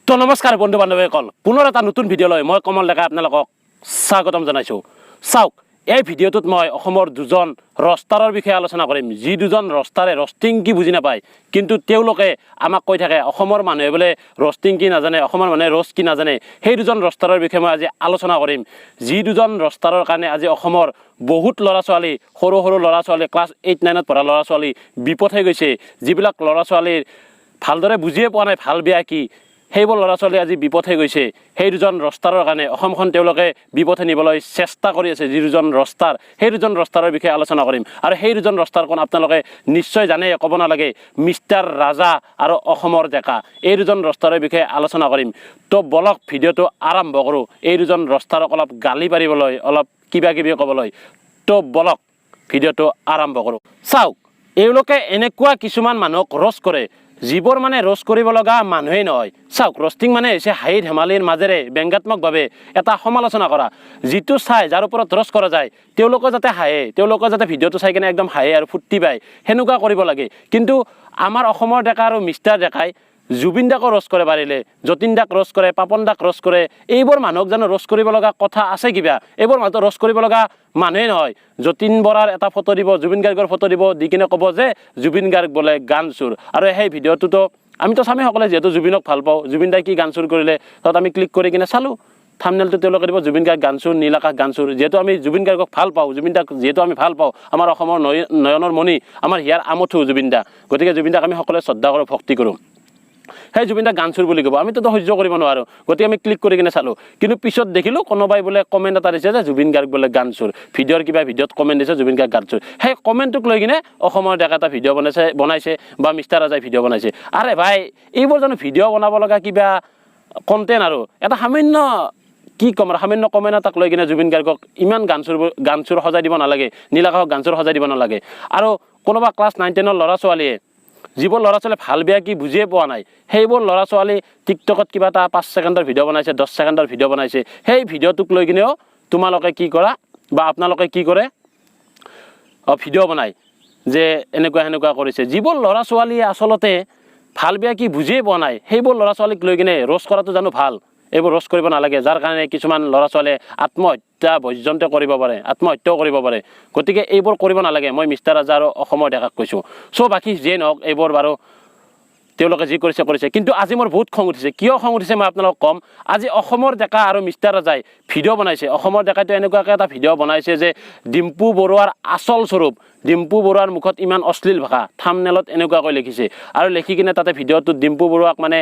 তো নমস্কাৰ বন্ধু বান্ধৱীসকল, পুনৰ এটা নতুন ভিডিঅ' লৈ মই কমল ডেকা আপোনালোকক স্বাগতম জনাইছোঁ। চাওক, এই ভিডিঅ'টোত মই অসমৰ দুজন ৰষ্টাৰৰ বিষয়ে আলোচনা কৰিম, যি দুজন ৰষ্টাৰে ৰষ্টিং কি বুজি নাপায়, কিন্তু তেওঁলোকে আমাক কৈ থাকে অসমৰ মানুহে বোলে ৰষ্টিং কি নাজানে, অসমৰ মানুহে ৰষ্ট কি নাজানে। সেই দুজন ৰষ্টাৰৰ বিষয়ে মই আজি আলোচনা কৰিম, যি দুজন ৰষ্টাৰৰ কাৰণে আজি অসমৰ বহুত ল'ৰা ছোৱালী, সৰু সৰু ল'ৰা ছোৱালী, ক্লাছ 8-9ত পঢ়া ল'ৰা ছোৱালী বিপথ হৈ গৈছে। যিবিলাক ল'ৰা ছোৱালীৰ ভালদৰে বুজিয়ে পোৱা নাই ভাল বেয়া কি, সেইবোৰ ল'ৰা ছোৱালী আজি বিপথ হৈ গৈছে। সেই দুজন ৰষ্টাৰৰ কাৰণে অসমখন তেওঁলোকে বিপথে নিবলৈ চেষ্টা কৰি আছে। যি দুজন ৰষ্টাৰ, সেই দুজন ৰষ্টাৰৰ বিষয়ে আলোচনা কৰিম। আৰু সেই দুজন ৰষ্টাৰ কোন আপোনালোকে নিশ্চয় জানে, ক'ব নালাগে, মিষ্টাৰ ৰাজা আৰু অসমৰ ডেকা। এই দুজন ৰষ্টাৰৰ বিষয়ে আলোচনা কৰিম। তো বলক ভিডিঅ'টো আৰম্ভ কৰোঁ, এই দুজন ৰষ্টাৰক অলপ গালি পাৰিবলৈ, অলপ কিবা কিবি ক'বলৈ। তো বলক ভিডিঅ'টো আৰম্ভ কৰোঁ। চাওক, এওঁলোকে এনেকুৱা কিছুমান মানুহক ৰষ্ট কৰে যিবোৰ মানে ৰষ্ট কৰিব লগা মানুহেই নহয়। চাওক, ৰষ্টিং মানে হৈছে হাঁহি ধেমালিৰ মাজেৰে ব্যংগাত্মকভাৱে এটা সমালোচনা কৰা, যিটো চাই যাৰ ওপৰত ৰষ্ট কৰা যায় তেওঁলোকে যাতে হাঁহে, তেওঁলোকে যাতে ভিডিঅ'টো চাই কিনে একদম হাঁহে আৰু ফূৰ্তি পায়, সেনেকুৱা কৰিব লাগে। কিন্তু আমাৰ অসমৰ ডেকা আৰু মিষ্টাৰ ডেকাই জুবিন দাকো ৰষ্ট কৰে পাৰিলে, যতীন দাক ৰষ্ট কৰে, পাপন দাক ৰষ্ট কৰে। এইবোৰ মানুহক জানো ৰষ্ট কৰিব লগা কথা আছে কিবা? এইবোৰ মানুহক ৰষ্ট কৰিব লগা মানুহেই নহয়। যতীন বৰাৰ এটা ফটো দিব, জুবিন গাৰ্গৰ ফটো দিব, দি কিনে ক'ব যে জুবিন গাৰ্গ বোলে গান চুৰ। আৰু সেই ভিডিঅ'টোতো আমিতো স্বামীসকলে যিহেতু জুবিনক ভাল পাওঁ, জুবিন দাই কি গান চুৰ কৰিলে তাত আমি ক্লিক কৰি কিনে চালোঁ। থাম্বনেইলটো তেওঁলোকে দিব জুবিন গাৰ্গ গান চুৰ, নীল আকাশ গান চুৰ। যিহেতু আমি জুবিন গাৰ্গক ভাল পাওঁ, জুবিন দাক যিহেতু আমি ভাল পাওঁ, আমাৰ অসমৰ নয়নৰ মণি, আমাৰ হিয়াৰ আমঠু জুবিন দা, গতিকে জুবিন দাক আমি সকলোৱে শ্ৰদ্ধা কৰোঁ, ভক্তি কৰোঁ। সেই জুবিন দাক গান চুৰ বুলি ক'ব, আমিতো সহ্য কৰিব নোৱাৰোঁ, গতিকে আমি ক্লিক কৰি কিনে চালোঁ। কিন্তু পিছত দেখিলোঁ কোনোবাই বোলে কমেণ্ট এটা দিছে যে জুবিন গাৰ্গ বোলে গান চুৰ, ভিডিঅ'ত কমেণ্ট দিছে জুবিন গাৰ্গ গান চুৰ। সেই কমেণ্টটোক লৈ কিনে অসমৰ ডেকা এটা ভিডিঅ' বনাইছে বা মিষ্টাৰ ৰাজাই ভিডিঅ' বনাইছে। আৰে ভাই, এইবোৰ জানো ভিডিঅ' বনাব লগা কিবা কণ্টেণ্ট? আৰু এটা সামান্য কি ক'ম আৰু, সামান্য কমেণ্ট এটাক লৈ কিনে জুবিন গাৰ্গক ইমান গান চুৰ সজাই দিব নালাগে, নীল আকাশক গান চুৰ সজাই দিব নালাগে। আৰু কোনোবা ক্লাছ 9-10ৰ ল'ৰা ছোৱালীয়ে, যিবোৰ ল'ৰা ছোৱালীয়ে ভাল বেয়া কি বুজিয়ে পোৱা নাই, সেইবোৰ ল'ৰা ছোৱালী টিকটকত কিবা এটা 5 ছেকেণ্ডৰ ভিডিঅ' বনাইছে, 10 ছেকেণ্ডৰ ভিডিঅ' বনাইছে। সেই ভিডিঅ'টোক লৈ কিনেও তোমালোকে কি কৰা বা আপোনালোকে কি কৰে, ভিডিঅ' বনায় যে এনেকুৱা সেনেকুৱা কৰিছে। যিবোৰ ল'ৰা ছোৱালীয়ে আচলতে ভাল বেয়া কি বুজিয়ে পোৱা নাই, সেইবোৰ ল'ৰা ছোৱালীক লৈ কিনে ৰষ্ট কৰাটো জানো ভাল? এইবোৰ ৰষ্ট কৰিব নালাগে, যাৰ কাৰণে কিছুমান ল'ৰা ছোৱালীয়ে আত্মহত্যা পৰ্যন্ত কৰিব পাৰে, আত্মহত্যাও কৰিব পাৰে। গতিকে এইবোৰ কৰিব নালাগে, মই মিষ্টাৰ ৰাজা আৰু অসমৰ ডেকাক কৈছোঁ। বাকী যিয়ে নহওক, এইবোৰ বাৰু তেওঁলোকে যি কৰিছে। কিন্তু আজি মোৰ বহুত খং উঠিছে। কিয় খং উঠিছে মই আপোনালোকক ক'ম। আজি অসমৰ ডেকা আৰু মিষ্টাৰ ৰাজাই ভিডিঅ' বনাইছে। অসমৰ ডেকাইটো এনেকুৱাকৈ এটা ভিডিঅ' বনাইছে যে ডিম্পু বৰুৱাৰ আচল স্বৰূপ, ডিম্পু বৰুৱাৰ মুখত ইমান অশ্লীল ভাষা, থাম্বনেইলত এনেকুৱাকৈ লিখিছে। আৰু লিখি কিনে তাতে ভিডিঅ'টোত ডিম্পু বৰুৱাক মানে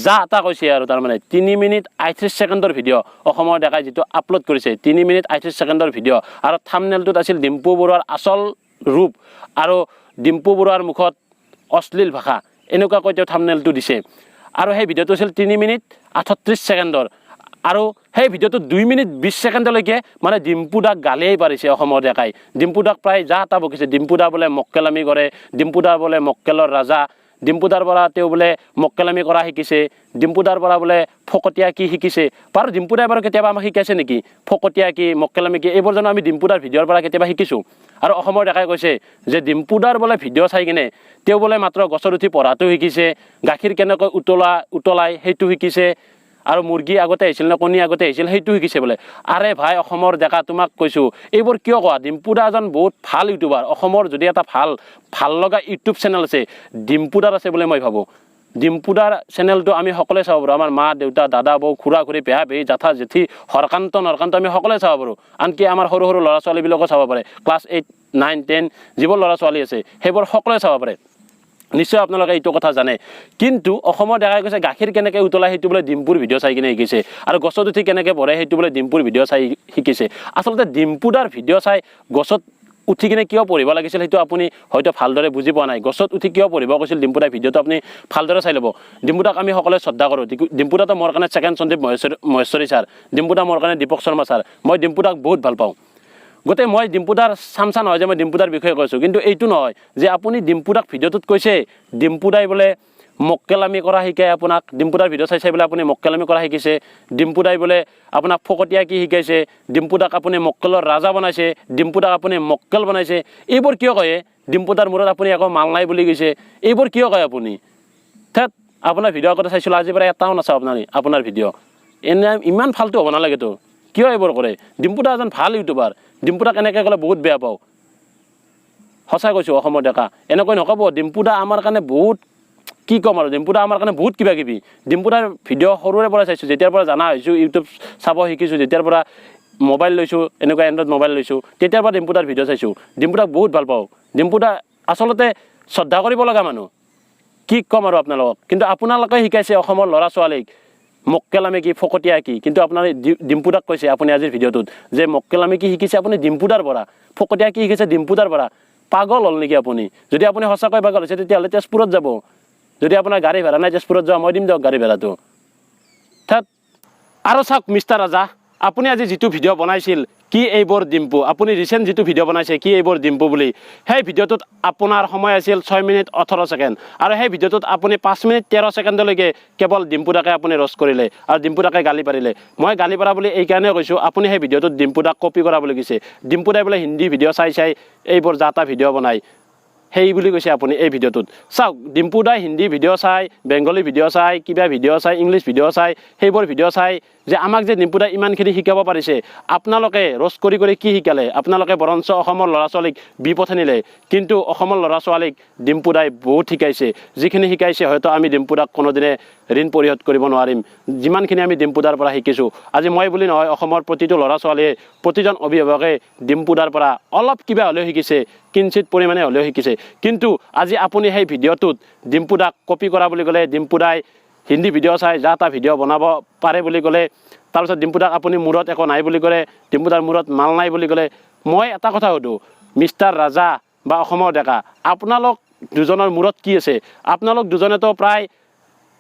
যা এটা কৈছে আৰু, তাৰমানে 3 মিনিট 38 ছেকেণ্ডৰ ভিডিঅ' অসমৰ ডেকাই যিটো আপলোড কৰিছে, 3 মিনিট 38 ছেকেণ্ডৰ ভিডিঅ'। আৰু থাম্বনেইলটোত আছিল ডিম্পু বৰুৱাৰ আচল ৰূপ আৰু ডিম্পু বৰুৱাৰ মুখত অশ্লীল ভাষা, এনেকুৱাকৈ তেওঁ থাম্বনেইলটো দিছে। আৰু সেই ভিডিঅ'টো আছিল 3 মিনিট 38 ছেকেণ্ডৰ। আৰু সেই ভিডিঅ'টোত 2 মিনিট 20 ছেকেণ্ডলৈকে মানে ডিম্পু দাক গালিয়েই পাৰিছে অসমৰ ডেকাই। ডিম্পু দাক প্ৰায় যা এটা বকিছে। ডিম্পু দা বোলে মক্কেলামি কৰে, ডিম্পু দা বোলে মক্কেলৰ ৰাজা, ডিম্পু দাৰ পৰা তেওঁ বোলে মক্কেলামি কৰা শিকিছে, ডিম্পু দাৰ পৰা বোলে ফকতীয়া কি শিকিছে। বাৰু ডিম্পু দাই বাৰু কেতিয়াবা আমাক শিকাইছে নেকি ফকতীয়া কি, মক্কেলামি কি? এইবোৰ জানো আমি ডিম্পু দাৰ ভিডিঅ'ৰ পৰা কেতিয়াবা শিকিছোঁ? আৰু অসমৰ ডেকাই কৈছে যে ডিম্পু দাৰ বোলে ভিডিঅ' চাই কিনে তেওঁ বোলে মাত্ৰ গছত উঠি পঢ়াটো শিকিছে, গাখীৰ কেনেকৈ উতলাই সেইটো শিকিছে, আৰু মুৰ্গী আগতে আহিছিল নে কণী আগতে আহিছিল সেইটো শিকিছে বোলে। আৰে ভাই, অসমৰ ডেকা তোমাক কৈছোঁ, এইবোৰ কিয় কোৱা? ডিম্পু দা এজন বহুত ভাল ইউটিউবাৰ। অসমৰ যদি এটা ভাল লগা ইউটিউব চেনেল আছে, ডিম্পু দাৰ আছে বুলি মই ভাবোঁ। ডিম্পু দাৰ চেনেলটো আমি সকলোৱে চাব পাৰোঁ। আমাৰ মা দেউতা, দাদা বৌ, খুৰা খুৰী, পেহা পেহী, জেঠা জেঠি, হৰকান্ত নৰকান্ত আমি সকলোৱে চাব পাৰোঁ। আনকি আমাৰ সৰু সৰু ল'ৰা ছোৱালীবিলাকো চাব পাৰে, ক্লাছ 8, 9, 10 যিবোৰ ল'ৰা ছোৱালী আছে সেইবোৰ সকলোৱে চাব পাৰে। নিশ্চয় আপোনালোকে এইটো কথা জানে। কিন্তু অসমৰ ডেকাই কৈছে গাখীৰ কেনেকৈ উতলাই সেইটো বোলে ডিম্পুৰ ভিডিঅ' চাই কিনে শিকিছে, আৰু গছত উঠি কেনেকৈ পঢ়ে সেইটো বোলে ডিম্পুৰ ভিডিঅ' চাই শিকিছে। আচলতে ডিম্পু দাৰ ভিডিঅ' চাই গছত উঠি কিনে কিয় পঢ়িব লাগিছিল সেইটো আপুনি হয়তো ভালদৰে বুজি পোৱা নাই। গছত উঠি কিয় পঢ়িব কৈছিল ডিম্পু দাই ভিডিঅ'টো আপুনি ভালদৰে চাই ল'ব। ডিম্পু দাক আমি সকলোৱে শ্ৰদ্ধা কৰোঁ। ডিম্পু দাটো মোৰ কাৰণে ছেকেণ্ড সন্দীপ মহেশ্বৰী ছাৰ, ডিম্পু দা মোৰ কাৰণে দীপক শৰ্মা ছাৰ। মই ডিম্পু দাক বহুত ভাল পাওঁ। গতিকে মই ডিম্পু দাৰ চামচা নহয় যে মই ডিম্পু দাৰ বিষয়ে কৈছোঁ, কিন্তু এইটো নহয় যে আপুনি ডিম্পু দাক ভিডিঅ'টোত কৈছে ডিম্পু দাই বোলে মক্কেলামি কৰা শিকায় আপোনাক, ডিম্পু দাৰ ভিডিঅ' চাই বোলে আপুনি মক্কেলামি কৰা শিকিছে, ডিম্পু দাই বোলে আপোনাক ফকতীয়া কি শিকাইছে, ডিম্পু দাক আপুনি মক্কেলৰ ৰাজা বনাইছে, ডিম্পু দাক আপুনি মক্কেল বনাইছে। এইবোৰ কিয় কয়? ডিম্পু দাৰ মূৰত আপুনি একো মাল নাই বুলি কৈছে, এইবোৰ কিয় কয় আপুনি? আপোনাৰ ভিডিঅ' আগতে চাইছিলোঁ, আজিৰ পৰা এটাও নাচাওঁ আপোনাৰ ভিডিঅ'। এনে ইমান ফাল্টু হ'ব নালাগেতো, কিয় এইবোৰ কৰে? ডিম্পু দা এজন ভাল ইউটিউবাৰ, ডিম্পু দাক এনেকৈ ক'লে বহুত বেয়া পাওঁ, সঁচাই কৈছোঁ। অসমৰ ডেকা এনেকৈ নক'ব। ডিম্পু দা আমাৰ কাৰণে বহুত, কি ক'ম আৰু, ডিম্পু দা আমাৰ কাৰণে বহুত কিবা কিবি। ডিম্পু দাৰ ভিডিঅ' সৰুৰে পৰা চাইছোঁ, যেতিয়াৰ পৰা জানা হৈছোঁ, ইউটিউব চাব শিকিছোঁ, যেতিয়াৰ পৰা মোবাইল লৈছোঁ, এনেকুৱা এণ্ড্ৰইড মোবাইল লৈছোঁ, তেতিয়াৰ পৰা ডিম্পু দাৰ ভিডিঅ' চাইছোঁ। ডিম্পু দাক বহুত ভাল পাওঁ। ডিম্পু দা আচলতে শ্ৰদ্ধা কৰিব লগা মানুহ, কি ক'ম আৰু আপোনালোকক। কিন্তু আপোনালোকে শিকাইছে অসমৰ ল'ৰা ছোৱালীক মক্কেলামী কি, ফকতীয়া কি। কিন্তু আপোনাৰ ডিম্পু দাক কৈছে আপুনি আজিৰ ভিডিঅ'টোত যে মক্কেলামী কি শিকিছে আপুনি ডিম্পু দাৰ পৰা, ফকতীয়া কি শিকিছে ডিম্পু দাৰ পৰা। পাগল হ'ল নেকি আপুনি? যদি আপুনি সঁচাকৈ পাগল হৈছে তেতিয়াহ'লে তেজপুৰত যাব। যদি আপোনাৰ গাড়ী ভাড়া নাই তেজপুৰত যোৱা, মই দিম দিয়ক গাড়ী ভাড়াটো। তাত আৰু চাওক মিষ্টাৰ ৰাজা, আপুনি আজি যিটো ভিডিঅ' বনাইছিল কি এইবোৰ ডিম্পু, আপুনি ৰিচেণ্ট যিটো ভিডিঅ' বনাইছে কি এইবোৰ ডিম্পু বুলি, সেই ভিডিঅ'টোত আপোনাৰ সময় আছিল 6 মিনিট 18 ছেকেণ্ড, আৰু সেই ভিডিঅ'টোত আপুনি 5 মিনিট 13 ছেকেণ্ডলৈকে কেৱল ডিম্পু দাকে আপুনি ৰ'ষ্ট কৰিলে আৰু ডিম্পু দাকে গালি পাৰিলে। মই গালি পাৰা বুলি এইকাৰণে কৈছোঁ, আপুনি সেই ভিডিঅ'টোত ডিম্পু দাক কপি কৰা বুলি কৈছে। ডিম্পু দাই বোলে হিন্দী ভিডিঅ' চাই এইবোৰ যা তা ভিডিঅ' বনায়, সেই বুলি কৈছে আপুনি এই ভিডিঅ'টোত। চাওক, ডিম্পু দাই হিন্দী ভিডিঅ' চাই, বেংগলী ভিডিঅ' চাই, কিবা ভিডিঅ' চাই, ইংলিছ ভিডিঅ' চাই, সেইবোৰ ভিডিঅ' চাই যে আমাক যে ডিম্পু দাই ইমানখিনি শিকাব পাৰিছে, আপোনালোকে ৰ'ষ্ট কৰি কৰি কি শিকালে? আপোনালোকে বৰঞ্চ অসমৰ ল'ৰা ছোৱালীক বিপথে নিলে। কিন্তু অসমৰ ল'ৰা ছোৱালীক ডিম্পু দাই বহুত শিকাইছে। যিখিনি শিকাইছে হয়তো আমি ডিম্পু দাক কোনোদিনে ঋণ পৰিশোধ কৰিব নোৱাৰিম, যিমানখিনি আমি ডিম্পু দাৰ পৰা শিকিছোঁ। আজি মই বুলি নহয়, অসমৰ প্ৰতিটো ল'ৰা ছোৱালীয়ে, প্ৰতিজন অভিভাৱকে ডিম্পু দাৰ পৰা অলপ কিবা হ'লেও শিকিছে, কিঞ্চিত পৰিমাণে হ'লেও শিকিছে। কিন্তু আজি আপুনি সেই ভিডিঅ'টোত ডিম্পু দাক কপি কৰা বুলি ক'লে, ডিম্পু দাই হিন্দী ভিডিঅ' চাই যা তা ভিডিঅ' বনাব পাৰে বুলি ক'লে, তাৰপিছত ডিম্পু দাক আপুনি মূৰত একো নাই বুলি ক'লে, ডিম্পু দাৰ মূৰত মাল নাই বুলি ক'লে। মই এটা কথা সুধোঁ, মিষ্টাৰ ৰাজা বা অসমৰ ডেকা, আপোনালোক দুজনৰ মূৰত কি আছে? আপোনালোক দুজনেতো প্ৰায়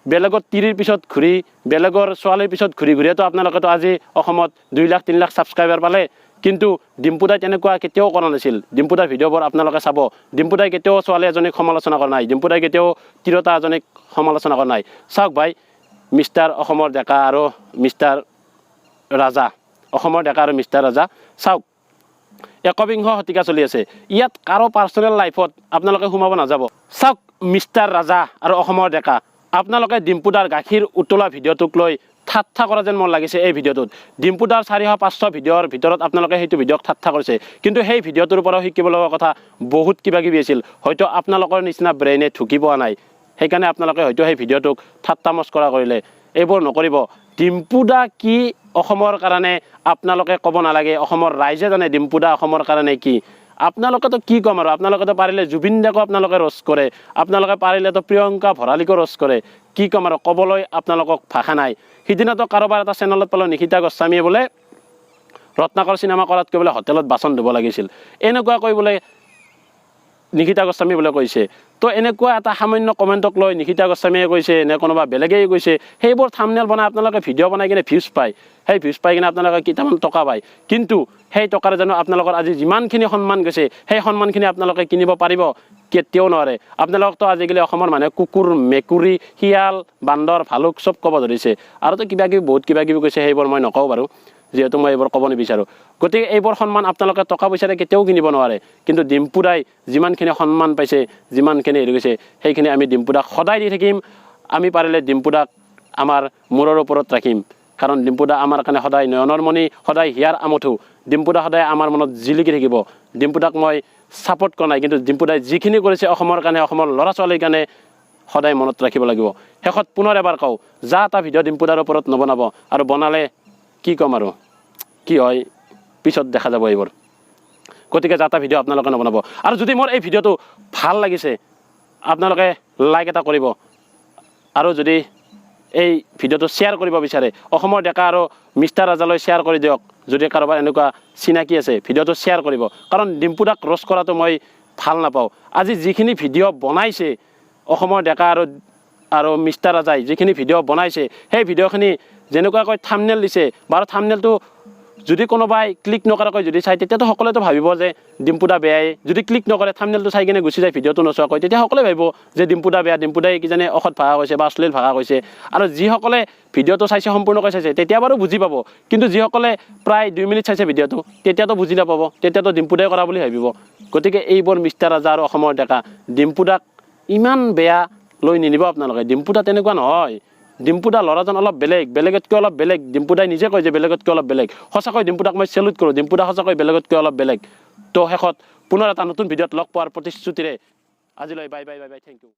বেলেগৰ তিৰিৰ পিছত ঘূৰি, বেলেগৰ ছোৱালীৰ পিছত ঘূৰি ঘূৰিয়েতো আপোনালোকেতো আজি অসমত 2 লাখ 3 লাখ ছাবস্ক্ৰাইবাৰ পালে। কিন্তু ডিম্পু দাই তেনেকুৱা কেতিয়াও কৰা নাছিল। ডিম্পু দাৰ ভিডিঅ'বোৰ আপোনালোকে চাব, ডিম্পু দাই কেতিয়াও ছোৱালী এজনীক সমালোচনা কৰা নাই, ডিম্পু দাই কেতিয়াও তিৰোতা এজনীক সমালোচনা কৰা নাই। চাওক ভাই, মিষ্টাৰ অসমৰ ডেকা আৰু মিষ্টাৰ ৰাজা, অসমৰ ডেকা আৰু মিষ্টাৰ ৰাজা, চাওক, 21শ শতিকা চলি আছে, ইয়াত কাৰো পাৰ্চনেল লাইফত আপোনালোকে সোমাব নাযাব। চাওক মিষ্টাৰ ৰাজা আৰু অসমৰ ডেকা, আপোনালোকে ডিম্পু দাৰ গাখীৰ উতলা ভিডিঅ'টোক লৈ ঠাট্টা কৰা যেন মোৰ লাগিছে। এই ভিডিঅ'টোত ডিম্পু দাৰ 400-500 ভিডিঅ'ৰ ভিতৰত আপোনালোকে সেইটো ভিডিঅ'ক ঠাট্টা কৰিছে, কিন্তু সেই ভিডিঅ'টোৰ পৰাও শিকিব লগা কথা বহুত কিবা কিবি আছিল। হয়তো আপোনালোকৰ নিচিনা ব্ৰেইনে ঢুকি পোৱা নাই, সেইকাৰণে আপোনালোকে হয়তো সেই ভিডিঅ'টোক ঠাট্টা মস্কৰা কৰিলে। এইবোৰ নকৰিব। ডিম্পু দা কি অসমৰ কাৰণে আপোনালোকে ক'ব নালাগে, অসমৰ ৰাইজে জানে ডিম্পু দা অসমৰ কাৰণে কি। আপোনালোকেতো কি ক'ম আৰু, আপোনালোকেতো পাৰিলে জুবিন দাকো আপোনালোকে ৰ'ষ্ট কৰে, আপোনালোকে পাৰিলেতো প্ৰিয়ংকা ভৰালীকো ৰ'ষ্ট কৰে। কি ক'ম আৰু, ক'বলৈ আপোনালোকক ভাষা নাই। সিদিনাতো কাৰোবাৰ এটা চেনেলত পালোঁ, নিশিতা গোস্বামীয়ে বোলে ৰত্নাকৰ চিনেমা কৰাতকৈ বোলে হোটেলত বাচন ধুব লাগিছিল, এনেকুৱাকৈ বোলে নিশিতা গোস্বামী বোলে কৈছে। তো এনেকুৱা এটা সামান্য কমেণ্টক লৈ নিশিতা গোস্বামীয়ে কৈছে নে কোনোবা বেলেগেই কৈছে, সেইবোৰ থাম্বনেইল বনাই আপোনালোকে ভিডিঅ' বনাই কিনে ভিউজ পায়, সেই ভিউজ পাই কিনে আপোনালোকে কেইটামান টকা পায়। কিন্তু সেই টকাৰে জানো আপোনালোকৰ আজি যিমানখিনি সন্মান গৈছে, সেই সন্মানখিনি আপোনালোকে কিনিব পাৰিব? কেতিয়াও নোৱাৰে। আপোনালোকতো আজিকালি অসমৰ মানুহে কুকুৰ, মেকুৰী, শিয়াল, বান্দৰ, ভালুক চব ক'ব ধৰিছে, আৰুতো কিবা কিবি বহুত কিবা কিবি কৈছে, সেইবোৰ মই নকওঁ বাৰু, যিহেতু মই এইবোৰ ক'ব নিবিচাৰোঁ। গতিকে এইবোৰ সন্মান আপোনালোকে টকা পইচাৰে কেতিয়াও কিনিব নোৱাৰে। কিন্তু ডিম্পু দাই যিমানখিনি সন্মান পাইছে, যিমানখিনি হেৰি গৈছে, সেইখিনি আমি ডিম্পু দাক সদায় দি থাকিম। আমি পাৰিলে ডিম্পু দাক আমাৰ মূৰৰ ওপৰত ৰাখিম, কাৰণ ডিম্পু দা আমাৰ কাৰণে সদায় নয়নৰ মণি, সদায় হিয়াৰ আমঠু। ডিম্পু দা সদায় আমাৰ মনত জিলিকি থাকিব। ডিম্পু দাক মই ছাপোৰ্ট কৰা নাই, কিন্তু ডিম্পু দাই যিখিনি কৰিছে অসমৰ কাৰণে, অসমৰ ল'ৰা ছোৱালীৰ কাৰণে সদায় মনত ৰাখিব লাগিব। শেষত পুনৰ এবাৰ কওঁ, যা এটা ভিডিঅ' ডিম্পু দাৰ ওপৰত নবনাব, আৰু বনালে কি ক'ম আৰু, কি হয় পিছত দেখা যাব এইবোৰ। গতিকে যা এটা ভিডিঅ' আপোনালোকে নবনাব। আৰু যদি মোৰ এই ভিডিঅ'টো ভাল লাগিছে আপোনালোকে লাইক এটা কৰিব, আৰু যদি এই ভিডিঅ'টো শ্বেয়াৰ কৰিব বিচাৰে, অসমৰ ডেকা আৰু মিষ্টাৰ ৰাজালৈ শ্বেয়াৰ কৰি দিয়ক। যদি কাৰোবাৰ এনেকুৱা চিনাকি আছে, ভিডিঅ'টো শ্বেয়াৰ কৰিব, কাৰণ ডিম্পু দাক ৰ'ষ্ট কৰাটো মই ভাল নাপাওঁ। আজি যিখিনি ভিডিঅ' বনাইছে অসমৰ ডেকা আৰু মিষ্টাৰ ৰাজাই যিখিনি ভিডিঅ' বনাইছে, সেই ভিডিঅ'খিনি যেনেকুৱাকৈ থাম্বনেইল দিছে, বাৰু থাম্বনেইলটো যদি কোনোবাই ক্লিক নকৰাকৈ যদি চাই, তেতিয়াতো সকলোৱেতো ভাবিব যে ডিম্পু দা বেয়াই। যদি ক্লিক নকৰে, থাম্বনেইলটো চাই কিনে গুচি যায় ভিডিঅ'টো নোচোৱাকৈ, তেতিয়া সকলোৱে ভাবিব যে ডিম্পু দা বেয়া, ডিম্পু দাই কিজানি অসৎ ভাষা কৈছে বা অশ্লীল ভাষা কৈছে। আৰু যিসকলে ভিডিঅ'টো চাইছে, সম্পূৰ্ণকৈ চাইছে, তেতিয়া বাৰু বুজি পাব। কিন্তু যিসকলে প্ৰায় 2 মিনিট চাইছে ভিডিঅ'টো, তেতিয়াতো বুজি নাপাব, তেতিয়াতো ডিম্পু দাই কৰা বুলি ভাবিব। গতিকে এইবোৰ মিষ্টাৰ ৰাজা আৰু অসমৰ ডেকা ডিম্পু দাক ইমান বেয়া লৈ নিনিব আপোনালোকে ডিম্পুদা তেনেকুৱা নহয় ডিম্পুদা ল'ৰাজন অলপ বেলেগতকৈ অলপ বেলেগ ডিম্পুদাই নিজে কয় যে বেলেগতকৈ অলপ বেলেগ সঁচাকৈ ডিম্পুদাক মই চেলুট কৰোঁ ডিম্পুদা সঁচাকৈ বেলেগতকৈ অলপ বেলেগ তো শেষত পুনৰ এটা নতুন ভিডিঅ'ত লগ পোৱাৰ প্ৰতিশ্ৰুতিৰে আজিলৈ bye bye bye bye thank U